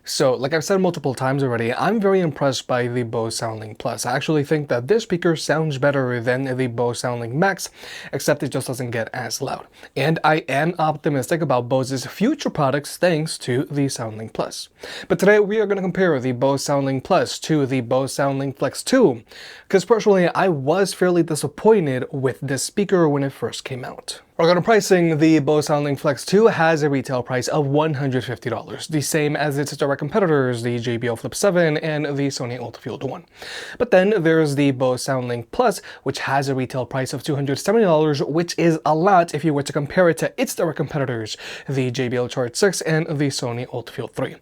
So, like I've said multiple times already, I'm very impressed by the Bose Soundlink Plus. I actually think that this speaker sounds better than the Bose Soundlink Max, except it just doesn't get as loud. And I am optimistic about Bose's future products thanks to the Soundlink Plus. But today we are going to compare the Bose Soundlink Plus to the Bose Soundlink Flex 2, because personally I was fairly disappointed with this speaker when it first came out. Regarding pricing, the Bose Soundlink Flex 2 has a retail price of $150, the same as its direct competitors, the JBL Flip 7 and the Sony Ultrafield 1. But then there's the Bose Soundlink Plus, which has a retail price of $270, which is a lot if you were to compare it to its direct competitors, the JBL Charge 6 and the Sony Ultrafield 3.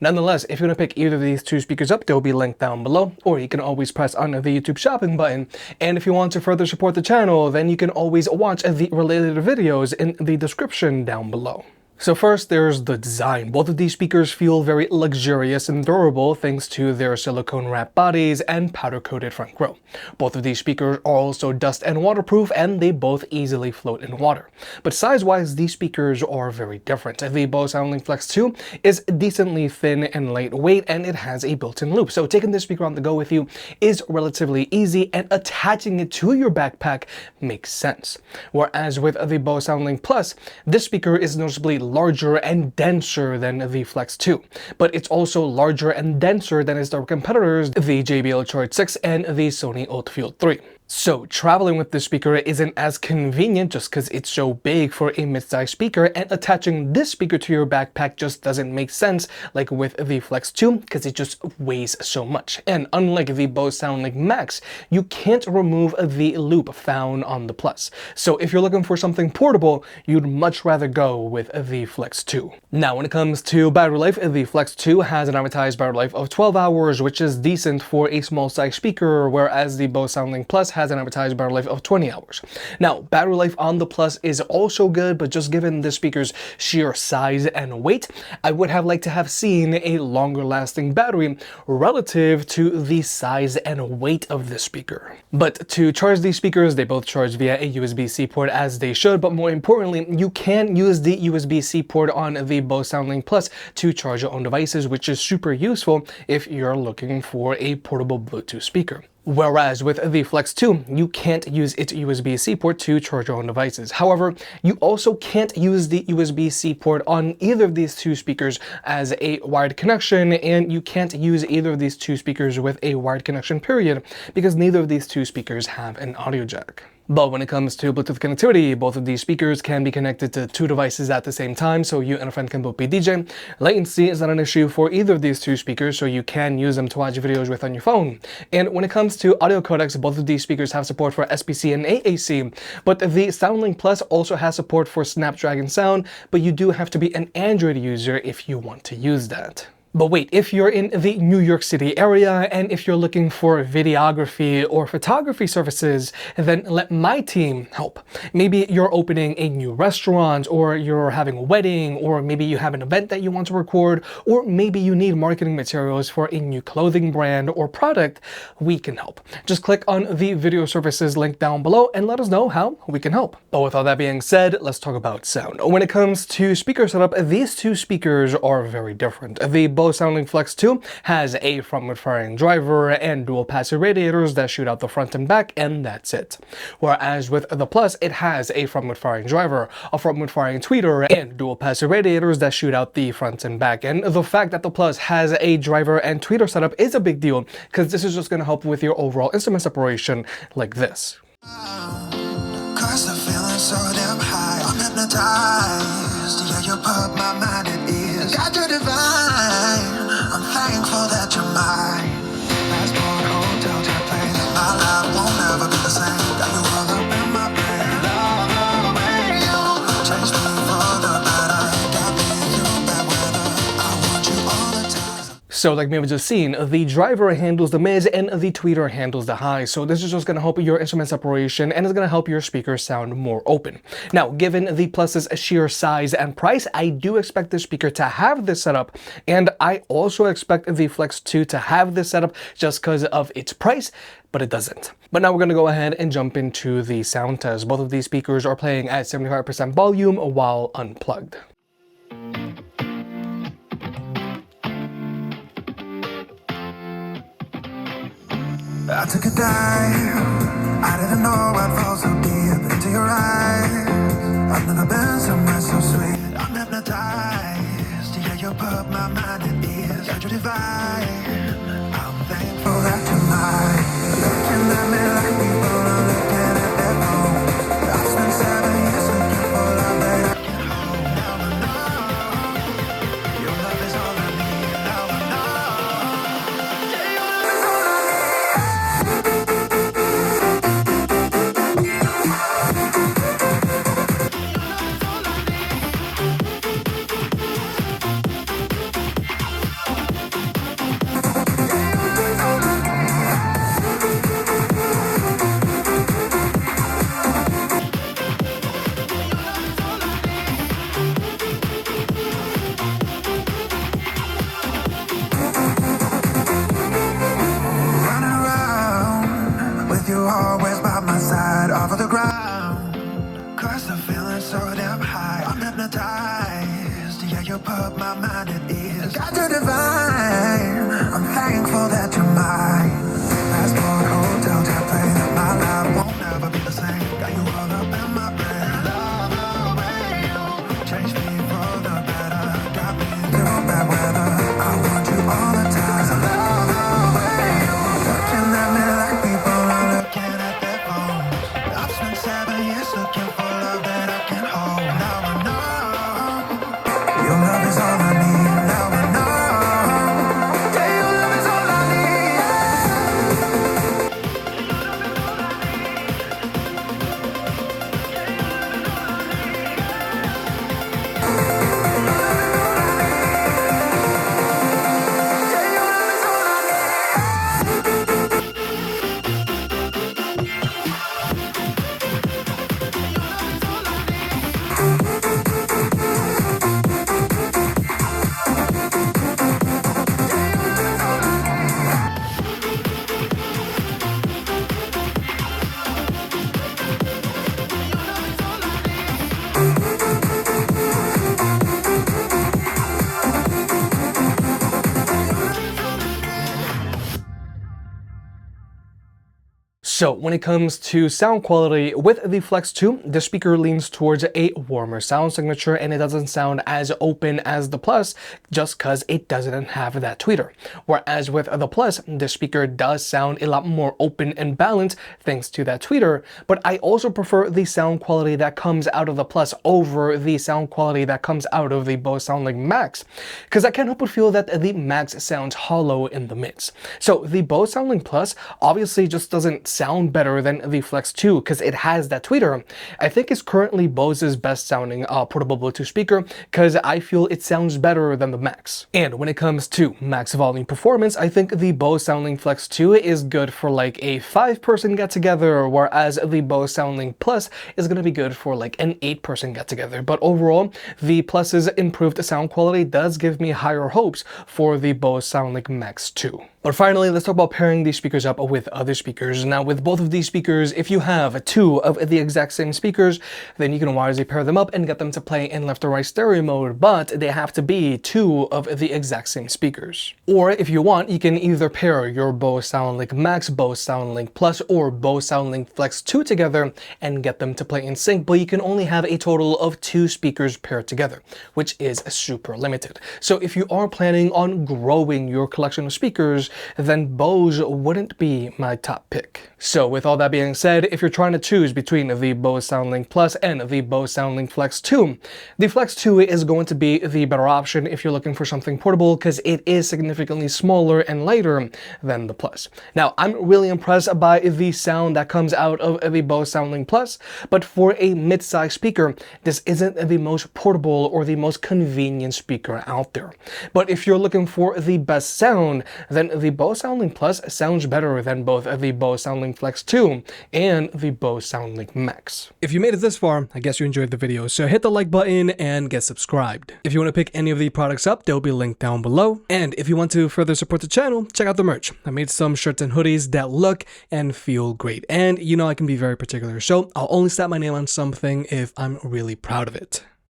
Nonetheless, if you want to pick either of these two speakers up, they'll be linked down below, or you can always press on the YouTube shopping button. And if you want to further support the channel, then you can always watch the related videos in the description down below. So first, there's the design. Both of these speakers feel very luxurious and durable thanks to their silicone wrap bodies and powder-coated front grille. Both of these speakers are also dust and waterproof, and they both easily float in water. But size-wise, these speakers are very different. The Bose Soundlink Flex 2 is decently thin and lightweight, and it has a built-in loop. So taking this speaker on the go with you is relatively easy, and attaching it to your backpack makes sense. Whereas with the Bose Soundlink Plus, this speaker is noticeably larger and denser than the Flex 2, but it's also larger and denser than its direct competitors, the JBL Charge 6 and the Sony Ultrafield 3. So traveling with this speaker isn't as convenient just because it's so big for a mid-sized speaker, and attaching this speaker to your backpack just doesn't make sense like with the Flex 2 because it just weighs so much. And unlike the Bose Soundlink Max, you can't remove the loop found on the Plus. So if you're looking for something portable, you'd much rather go with the Flex 2. Now when it comes to battery life, the Flex 2 has an advertised battery life of 12 hours, which is decent for a small size speaker, whereas the Bose Soundlink Plus has an advertised battery life of 20 hours. Now, battery life on the Plus is also good, but just given the speaker's sheer size and weight, I would have liked to have seen a longer lasting battery relative to the size and weight of the speaker. But to charge these speakers, they both charge via a USB-C port as they should, but more importantly, you can use the USB-C port on the Bose Soundlink Plus to charge your own devices, which is super useful if you're looking for a portable Bluetooth speaker. Whereas with the Flex 2, you can't use its USB-C port to charge your own devices. However, you also can't use the USB-C port on either of these two speakers as a wired connection, and you can't use either of these two speakers with a wired connection period, because neither of these two speakers have an audio jack. But when it comes to Bluetooth connectivity, both of these speakers can be connected to two devices at the same time, so you and a friend can both be DJ. Latency is not an issue for either of these two speakers, so you can use them to watch videos with on your phone. And when it comes to audio codecs, both of these speakers have support for SPC and AAC, but the Soundlink Plus also has support for Snapdragon sound, but you do have to be an Android user if you want to use that. But wait, if you're in the New York City area and if you're looking for videography or photography services, then let my team help. Maybe you're opening a new restaurant, or you're having a wedding, or maybe you have an event that you want to record, or maybe you need marketing materials for a new clothing brand or product. We can help. Just click on the video services link down below and let us know how we can help. But with all that being said, let's talk about sound. When it comes to speaker setup, these two speakers are very different. The Bose Soundlink Flex 2 has a front-mount firing driver and dual passive radiators that shoot out the front and back, and that's it. Whereas with the Plus, it has a front-mount firing driver, a front-mount firing tweeter, and dual passive radiators that shoot out the front and back. And the fact that the Plus has a driver and tweeter setup is a big deal, because this is just going to help with your overall instrument separation like this. Cause the feeling's so damn high, I'm hypnotized. Yeah, you put my mind at ease. Got you divine. I'm thankful that you're mine. Passport, hotel, jet plane. My life won't ever be the same. Got you all up in my brain. Love the way you change me for the better. Got me and you bad weather. I want you all the time. So like we have just seen, the driver handles the mids and the tweeter handles the highs. So this is just going to help your instrument separation, and it's going to help your speakers sound more open. Now, given the Plus's sheer size and price, I do expect the speaker to have this setup, and I also expect the Flex 2 to have this setup just because of its price, but it doesn't. But now we're going to go ahead and jump into the sound test. Both of these speakers are playing at 75% volume while unplugged. I took a dive. I didn't know I'd fall so deep into your eyes. I've never been somewhere so sweet. I'm hypnotized. Yeah, you put my mind at ease. You're divine. I'm thankful that you're mine. Looking at me like people are looking at their phone. I've spent 7 years looking for love that I can hold. Now I know your love is all I need. Now I know. Yeah, your love is all I need. Running around with you always by my side, off of the ground. Cause the feeling's so damn high. I'm hypnotized. Yeah, you put my mind at ease. God, you're divine. I'm thankful that you're mine. Passport, hotel, jet plane. My life won't ever be the same. Got you all up in my brain. Love the way you change me for the better. Got me through bad weather. I want you all the time. I love the way you looking at me like people are looking at their phones. I've spent 7 years looking for love that I can hold. Now I know your love is all I need. Now I know. Yeah, your love is all I need. Yeah, your love is all I need. So when it comes to sound quality, with the Flex 2, the speaker leans towards a warmer sound signature and it doesn't sound as open as the Plus just because it doesn't have that tweeter. Whereas with the Plus, the speaker does sound a lot more open and balanced thanks to that tweeter, but I also prefer the sound quality that comes out of the Plus over the sound quality that comes out of the Bose Soundlink Max, because I can't help but feel that the Max sounds hollow in the mix. So the Bose Soundlink Plus obviously just doesn't sound better than the Flex 2 because it has that tweeter. I think it's currently Bose's best sounding portable Bluetooth speaker because I feel it sounds better than the Max. And when it comes to max volume performance, I think the Bose Soundlink Flex 2 is good for like a 5-person get together, whereas the Bose Soundlink Plus is going to be good for like an 8-person get together. But overall, the Plus's improved sound quality does give me higher hopes for the Bose Soundlink Max 2. But finally, let's talk about pairing these speakers up with other speakers. Now, with both of these speakers, if you have 2 of the exact same speakers, then you can wisely pair them up and get them to play in left or right stereo mode, but they have to be 2 of the exact same speakers. Or if you want, you can either pair your Bose Soundlink Max, Bose Soundlink Plus, or Bose Soundlink Flex 2 together and get them to play in sync, but you can only have a total of 2 speakers paired together, which is super limited. So if you are planning on growing your collection of speakers, then Bose wouldn't be my top pick. So with all that being said, if you're trying to choose between the Bose Soundlink Plus and the Bose Soundlink Flex 2, the Flex 2 is going to be the better option if you're looking for something portable because it is significantly smaller and lighter than the Plus. Now, I'm really impressed by the sound that comes out of the Bose Soundlink Plus, but for a mid-size speaker, this isn't the most portable or the most convenient speaker out there. But if you're looking for the best sound, then the Bose Soundlink Plus sounds better than both the Bose Soundlink Flex 2 and the Bose Soundlink Max. If you made it this far, I guess you enjoyed the video, so hit the like button and get subscribed. If you want to pick any of the products up, they'll be linked down below. And if you want to further support the channel, check out the merch. I made some shirts and hoodies that look and feel great. And you know I can be very particular, so I'll only slap my name on something if I'm really proud of it.